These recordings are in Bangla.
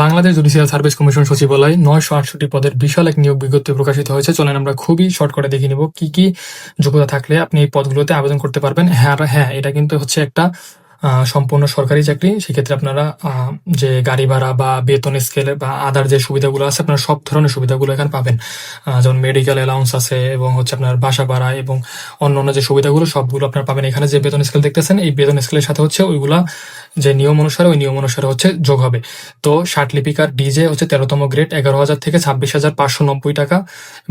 বাংলাদেশ জুডিশিয়াল সার্ভিস কমিশন সচিবালয় 968 পদের বিশাল এক নিয়োগ বিজ্ঞপ্তি প্রকাশিত হয়েছে। চলেন আমরা খুবই শর্ট করে দেখে নিব কি কি যোগ্যতা থাকলে আপনি এই পদগুলোতে আবেদন করতে পারবেন। হ্যাঁ, এটা কিন্তু হচ্ছে একটা সম্পূর্ণ সরকারি চাকরি। সেক্ষেত্রে আপনারা যে গাড়ি ভাড়া বা বেতন স্কেলে বা আদার যে সুবিধাগুলো আছে আপনারা সব ধরনের সুবিধাগুলো এখানে পাবেন। যেমন মেডিকেল অ্যালাউন্স আছে এবং হচ্ছে আপনার বাসা ভাড়া এবং অন্যান্য যে সুবিধাগুলো সবগুলো আপনারা পাবেন। এখানে যে বেতন স্কেল দেখতেছেন এই বেতন স্কেলের সাথে হচ্ছে ওইগুলা যে নিয়ম অনুসারে ওই নিয়ম অনুসারে হচ্ছে যোগ হবে। তো ষাট লিপিকার ডিজে হচ্ছে 13তম গ্রেড 11,000 থেকে 26,590 টাকা।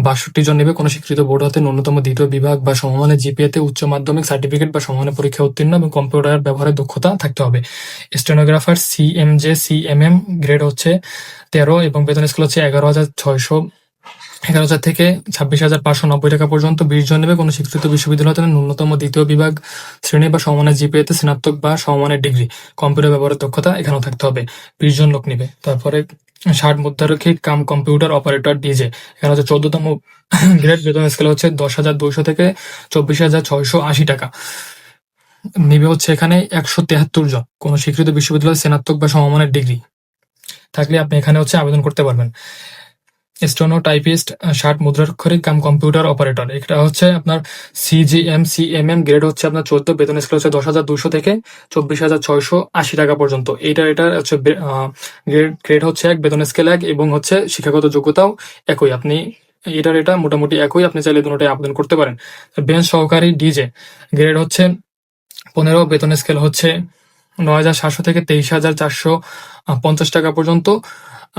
62 জন নেবে। কোনো স্বীকৃত বোর্ড হতে ন্যূনতম দ্বিতীয় বিভাগ বা সমমানের জিপিএতে উচ্চ মাধ্যমিক সার্টিফিকেট বা সমমানের পরীক্ষা উত্তীর্ণ এবং কম্পিউটার ব্যবহারের দক্ষতা থাকতে হবে। স্টেনোগ্রাফার সিএমজে সিএমএম গ্রেড হচ্ছে 13 এবং বেতন স্কেল হচ্ছে 11,000 থেকে 26,590 টাকা পর্যন্ত। 20 জন নেবে। কোনো স্বীকৃত বিশ্ববিদ্যালয় হতে ন্যূনতম দ্বিতীয় বিভাগ শ্রেণী বা সমমানের জিপিএতে স্নাতক বা সমমানের ডিগ্রি, কম্পিউটার ব্যবহারের দক্ষতা এখানেও থাকতে হবে। 20 জন লোক নেবে। তারপরে 60 মুদ্রারক্ষী কাম কম্পিউটার অপারেটর ডিজে, এখানে হচ্ছে 14তম গ্রেড। বেতন স্কেল হচ্ছে 10,200 থেকে 24,680 টাকা। নিবে হচ্ছে এখানে 173 জন। কোনো স্বীকৃত বিশ্ববিদ্যালয় স্নাতক বা সমমানের ডিগ্রি থাকলে আপনি এখানে হচ্ছে আবেদন করতে পারবেন। স্টেনো টাইপিস্ট 60 মুদ্রাক্ষরিক কাম কম্পিউটার অপারেটর, এটা হচ্ছে আপনার সিজিএম সিএমএম গ্রেড হচ্ছে আপনার 14। বেতন স্কেল হচ্ছে 10,200 থেকে 24,680 টাকা পর্যন্ত। এটা হচ্ছে গ্রেড হচ্ছে 1, বেতন স্কেল 1 এবং হচ্ছে শিক্ষাগত যোগ্যতাও একই। আপনি এটা মোটামুটি একই, আপনি চাইলে দুটোটাই আবেদন করতে পারেন। বেঞ্চ সহকারী ডিজে গ্রেড হচ্ছে 15, বেতন স্কেল হচ্ছে 9,700 থেকে 23,450 টাকা পর্যন্ত।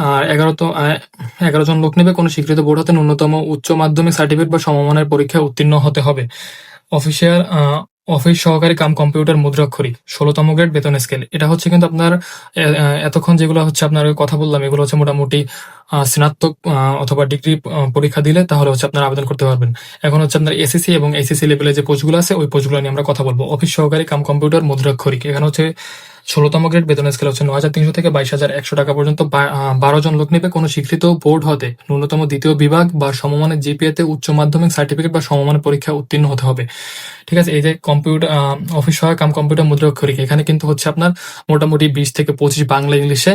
আর 11 জন লোক নেবে। কোনো স্বীকৃত বোর্ড হতে ন্যূনতম উচ্চ মাধ্যমিক সার্টিফিকেট বা সমমানের পরীক্ষায় উত্তীর্ণ হতে হবে। অফিস সহকারী কাম কম্পিউটার মুদ্রাক্ষরিক 16তম গ্রেড, বেতন স্কেল। এটা হচ্ছে কিন্তু আপনার এতক্ষণ যেগুলো হচ্ছে আপনার কথা বললাম এগুলো হচ্ছে মোটামুটি স্নাতক অথবা ডিগ্রি পরীক্ষা দিলে তাহলে হচ্ছে আপনারা আবেদন করতে পারবেন। এখন হচ্ছে আপনার এসএসসি এবং এইচএসসি লেভেলে যে পোস্টগুলো আছে ওই পোস্টগুলো নিয়ে আমরা কথা বলবো। অফিস সহকারী কাম কম্পিউটার মুদ্রাক্ষরিক, এখানে হচ্ছে 16তম গ্রেড, বেতন স্কেল হচ্ছে 9,300 থেকে 22,100 টাকা পর্যন্ত। 12 জন লোক নেবে। কোনো স্বীকৃত বোর্ড হতে ন্যূনতম দ্বিতীয় বিভাগ বা সমমানের জিপিএতে উচ্চ মাধ্যমিক সার্টিফিকেট বা সমমানের পরীক্ষা উত্তীর্ণ হতে হবে। ঠিক আছে। এই যে কম্পিউটার অফিস সহায়ক কাম কম্পিউটার মুদ্রাক্ষরিক, এখানে কিন্তু হচ্ছে আপনার মোটামুটি 20 থেকে 25 বাংলা ইংলিশে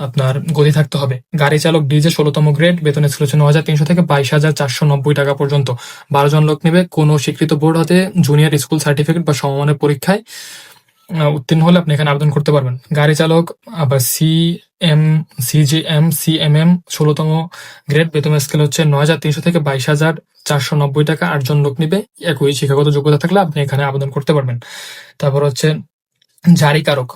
আপনার গতি থাকতে হবে। গাড়ি চালক ডিজে 16তম গ্রেড, বেতন স্কেল হচ্ছে 9,300 থেকে 22,490 টাকা পর্যন্ত। 12 জন লোক নেবে। কোনো স্বীকৃত বোর্ড হতে জুনিয়র স্কুল সার্টিফিকেট বা সমমানের পরীক্ষায় উত্তীর্ণ হলে আপনি এখানে আবেদন করতে পারবেন। গাড়ি চালক আবার সিজিএম সিএমএম 16তম গ্রেড, বেতন স্কেল হচ্ছে 9,300 থেকে 22,490 টাকা। 8 জন লোক নিবে। একই শিক্ষাগত যোগ্যতা থাকলে আপনি এখানে আবেদন করতে পারবেন। তারপর হচ্ছে জারিকারক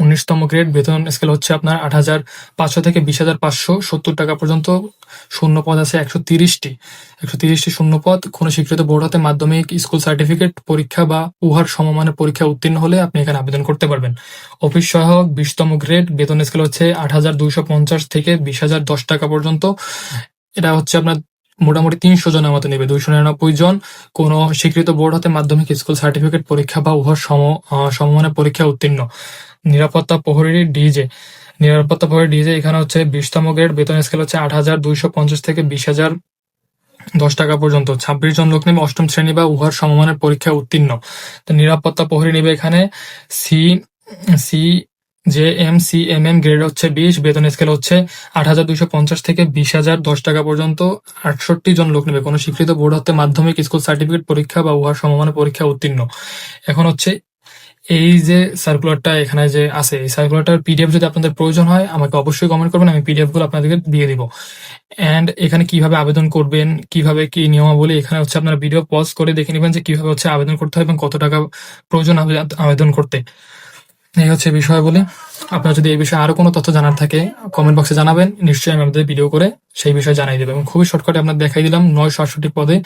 19তম গ্রেড, বেতন স্কেল হচ্ছে আপনার 8,500 থেকে 20,570 টাকা পর্যন্ত। শূন্য পদ আছে 130টি শূন্য পদ। কোনো স্বীকৃত বোর্ড হতে মাধ্যমিক স্কুল সার্টিফিকেট পরীক্ষা বা উহার সমমানের পরীক্ষা উত্তীর্ণ হলে আপনি এখানে আবেদন করতে পারবেন। অফিস সহায়ক 20তম গ্রেড, বেতন স্কেল হচ্ছে 8,250 থেকে 20,010 টাকা পর্যন্ত। এটা হচ্ছে আপনার মোটামুটি 300 জনের মতো নেবে। 299 জন। কোন স্বীকৃত বোর্ড হতে মাধ্যমিক স্কুল সার্টিফিকেট পরীক্ষা বা উহার সমমানের পরীক্ষা উত্তীর্ণ। নিরাপত্তা প্রহরী ডিজে এখানে হচ্ছে 20তম গ্রেড, বেতন স্কেল হচ্ছে 8,250 থেকে 20,010 টাকা পর্যন্ত। 26 জন লোক নেবে। 8ম শ্রেণী বা উহার সমমানের পরীক্ষা উত্তীর্ণ। তো নিরাপত্তা প্রহরী নেবে এখানে সিএমএম গ্রেড হচ্ছে 20, বেতন স্কেল হচ্ছে 8,250 থেকে 20,010 টাকা পর্যন্ত। 68 জন লোক নেবে। কোনো স্বীকৃত বোর্ড হতে মাধ্যমিক স্কুল সার্টিফিকেট পরীক্ষা বা উহার সমমানের পরীক্ষা উত্তীর্ণ। এখন হচ্ছে এই যে সার্কুলারটা এখানে যে আছে এই সার্কুলারটার পিডিএফ যদি আপনাদের প্রয়োজন হয় আমাকে অবশ্যই কমেন্ট করবেন, আমি পিডিএফ গুলো আপনাদেরকে দিয়ে দিব। এন্ড এখানে কিভাবে আবেদন করবেন, কিভাবে কি নিয়মাবলী, এখানে হচ্ছে আপনারা ভিডিও পজ করে দেখে নেবেন যে কিভাবে হচ্ছে আবেদন করতে হয় এবং কত টাকা প্রয়োজন আবেদন করতে। এই হচ্ছে বিষয় বলে। আপনার যদি এই বিষয়ে আরো কোনো তথ্য জানার থাকে কমেন্ট বক্সে জানাবেন, নিশ্চয়ই আমি আপনাদের ভিডিও করে সেই বিষয়ে জানাই দেবো। এবং খুবই শর্টকাটে আপনার দেখাই দিলাম 968 পদে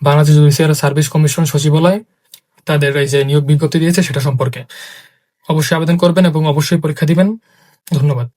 বাংলাদেশ জুডিশিয়াল সার্ভিস কমিশন সচিবালয় তাদের এই যে নিয়োগ বিজ্ঞপ্তি দিয়েছে সেটা সম্পর্কে। অবশ্যই আবেদন করবেন এবং অবশ্যই পরীক্ষা দিবেন। ধন্যবাদ।